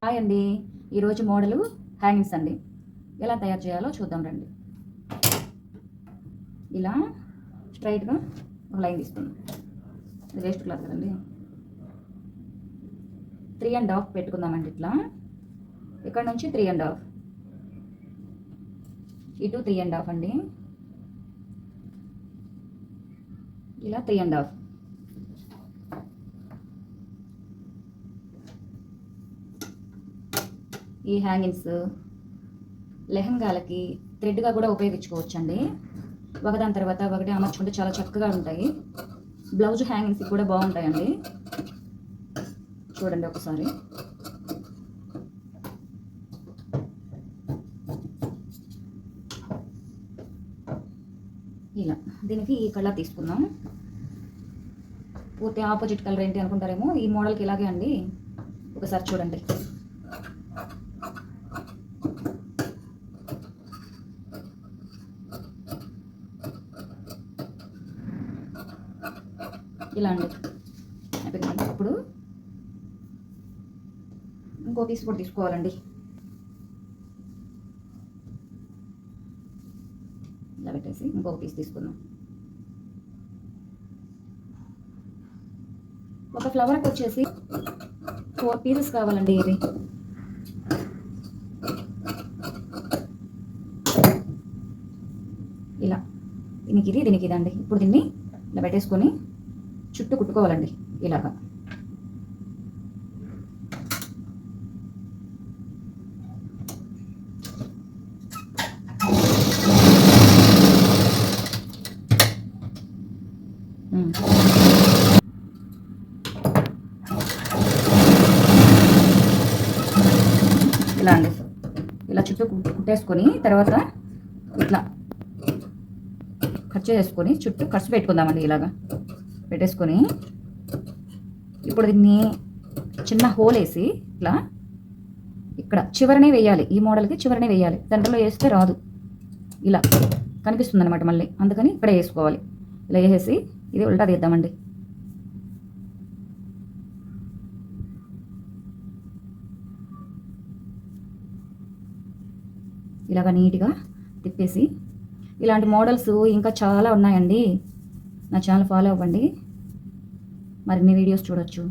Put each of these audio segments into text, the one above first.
Hi అండి. ఈరోజు model hangings అండి. ఎలా తయారు చేయాలో చూద్దాం రండి. ఇలా స్ట్రైట్గా ఒక లైన్ తీసుకుందాం. ఇది వేస్ట్ క్లాత్ కదండి. 3.5 పెట్టుకుందామండి. ఇట్లా ఇక్కడ నుంచి 3.5, ఇటు 3.5 అండి. ఇలా 3.5. ఈ హ్యాంగింగ్స్ లెహంగాలకి థ్రెడ్గా కూడా ఉపయోగించుకోవచ్చండి. ఒకదాని తర్వాత ఒకటి అమర్చుకుంటే చాలా చక్కగా ఉంటాయి. బ్లౌజ్ హ్యాంగింగ్స్కి కూడా బాగుంటాయండి. చూడండి ఒకసారి. ఇలా దీనికి ఈ కలర్ తీసుకుందాం. పూర్తి ఆపోజిట్ కలర్ ఏంటి అనుకుంటారేమో, ఈ మోడల్కి ఇలాగే అండి. ఒకసారి చూడండి. ఇలా అండి. ఇప్పుడు ఇంకో పీస్ కూడా తీసుకోవాలండి. ఇలా పెట్టేసి ఇంకొక పీస్ తీసుకుందాం. ఒక ఫ్లవర్కి వచ్చేసి 4 పీసెస్ కావాలండి. ఇది ఇలా దీనికి ఇదండి. ఇప్పుడు దీన్ని ఇలా పెట్టేసుకొని చుట్టూ కుట్టుకోవాలండి. ఇలాగా ఇలా అండి. ఇలా చుట్టూ కుట్టేసుకొని తర్వాత ఇట్లా కట్ చేసుకొని చుట్టూ ఖర్చు పెట్టుకుందామండి. ఇలాగా పెట్టేసుకొని ఇప్పుడు దీన్ని చిన్న హోల్ వేసి ఇట్లా ఇక్కడ చివరనే వేయాలి. ఈ మోడల్కి చివరనే వేయాలి. సెంటర్లో వేస్తే రాదు. ఇలా కనిపిస్తుంది అనమాట మళ్ళీ. అందుకని ఇక్కడే వేసుకోవాలి. ఇలా వేసేసి ఇది ఉల్టా తీద్దామండి. ఇలాగ నీట్గా తిప్పేసి, ఇలాంటి మోడల్స్ ఇంకా చాలా ఉన్నాయండి. నా ఛానల్ ఫాలో అవ్వండి. మరిన్ని వీడియోస్ చూడొచ్చు.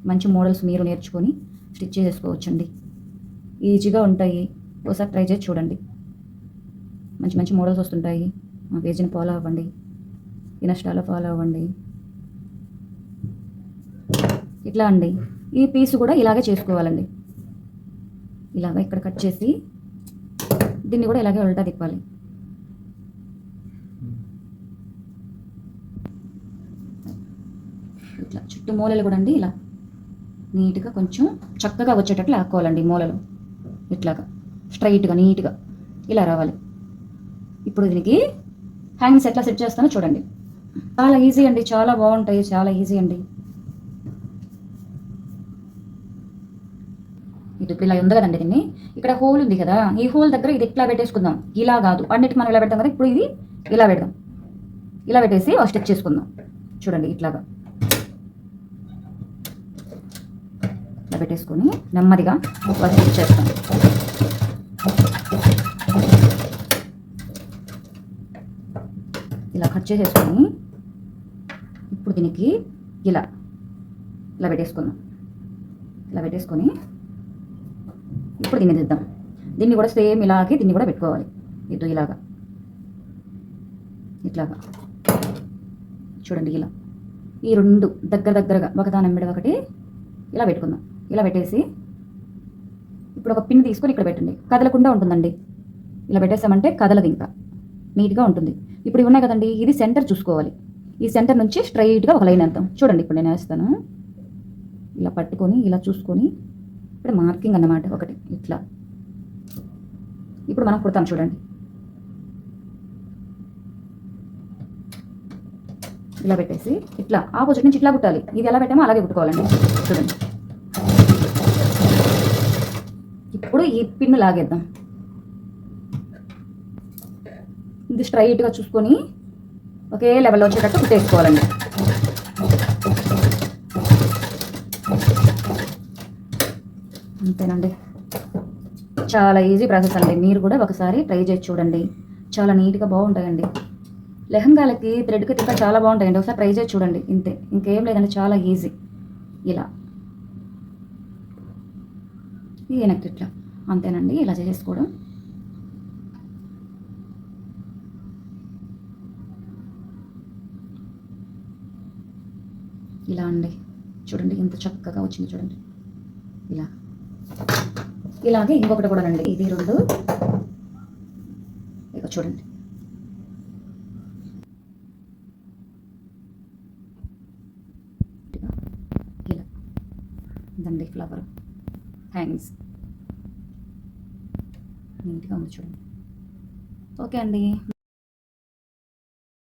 మంచి మోడల్స్ మీరు నేర్చుకొని స్టిచ్ చేసుకోవచ్చండి. ఈజీగా ఉంటాయి. ఒకసారి ట్రై చేసి చూడండి. మంచి మంచి మోడల్స్ వస్తుంటాయి. మా పేజీని ఫాలో అవ్వండి. ఇన్స్టాలో ఫాలో అవ్వండి. ఇట్లా అండి. ఈ పీస్ కూడా ఇలాగే చేసుకోవాలండి. ఇలాగ ఇక్కడ కట్ చేసి దీన్ని కూడా ఇలాగే ఉల్టా తిప్పాలి. ఇట్లా చుట్టూ మూలలు కూడా అండి ఇలా నీట్గా కొంచెం చక్కగా వచ్చేటట్లు లాక్కోవాలండి. మూలలు ఇట్లాగా స్ట్రైట్గా నీట్గా ఇలా రావాలి. ఇప్పుడు దీనికి హ్యాంగింగ్స్ ఎట్లా సెట్ చేస్తానో చూడండి. చాలా ఈజీ అండి. చాలా బాగుంటాయి. చాలా ఈజీ అండి. ఇది ఇలా ఉంది కదండి. దీన్ని ఇక్కడ హోల్ ఉంది కదా, ఈ హోల్ దగ్గర ఇది ఇట్లా పెట్టేసుకుందాం. ఇలా కాదు, అన్నిటికి మనం ఇలా పెడతాం కదా. ఇప్పుడు ఇది ఇలా పెడదాం. ఇలా పెట్టేసి స్టిచ్ చేసుకుందాం. చూడండి ఇట్లాగా ఇలా పెట్టేసుకొని నెమ్మదిగా స్టిచ్ చేస్తాం. ఇలా కట్ చేసేసుకొని ఇప్పుడు దీనికి ఇలా ఇలా పెట్టేసుకుందాం. ఇలా పెట్టేసుకొని ఇప్పుడు దీన్ని దిద్దాం. దీన్ని కూడా సేమ్ ఇలాగే దీన్ని కూడా పెట్టుకోవాలి. ఇటు ఇలాగా ఇట్లాగా చూడండి. ఇలా ఈ రెండు దగ్గరగా ఒకదాని మీద ఒకటి ఇలా పెట్టుకుందాం. ఇలా పెట్టేసి ఇప్పుడు ఒక పిన్ తీసుకొని ఇక్కడ పెట్టండి. కదలకుండా ఉంటుందండి. ఇలా పెట్టేసామంటే కదలదు, ఇంకా నీట్గా ఉంటుంది. ఇప్పుడు ఇవి ఉన్నాయి కదండి, ఇది సెంటర్ చూసుకోవాలి. ఈ సెంటర్ నుంచి స్ట్రైట్గా ఒక లైన్ వేద్దాం. చూడండి ఇప్పుడు నేను వేస్తాను. ఇలా పట్టుకొని ఇలా చూసుకొని ఇప్పుడు మార్కింగ్ అన్నమాట ఒకటి ఇట్లా. ఇప్పుడు మనం కుడతాం. చూడండి ఇలా పెట్టేసి ఇట్లా ఆపోజిట్ నుంచి ఇట్లా కుట్టాలి. ఇది ఎలా పెట్టామో అలాగే కుట్టుకోవాలండి. చూడండి ఇప్పుడు ఈ పిన్ను లాగేద్దాం. ఇది స్ట్రైట్గా చూసుకొని ఒకే లెవెల్లో వచ్చేటట్టు కుట్టేసుకోవాలండి. అంతేనండి, చాలా ఈజీ ప్రాసెస్ అండి. మీరు కూడా ఒకసారి ట్రై చేసి చూడండి, చాలా నీట్గా బాగుంటాయండి. లెహంగాలకి థ్రెడ్కి తిక్క చాలా బాగుంటాయండి, ఒకసారి ట్రై చేసి చూడండి. ఇంతే, ఇంకేం లేదండి, చాలా ఈజీ. ఇలా ఈ నెక్ ఇట్లా, అంతేనండి, ఇలా చేసుకోవడం. ఇలా అండి, చూడండి ఎంత చక్కగా వచ్చింది చూడండి. ఇలా ఇలాగే ఇంకొకటి కూడా అండి, ఇది 2 ఇక చూడండి. ఇలా ఇదండి ఫ్లవర్ హ్యాంగ్స్, నీట్గా ఉంది చూడండి. ఓకే అండి.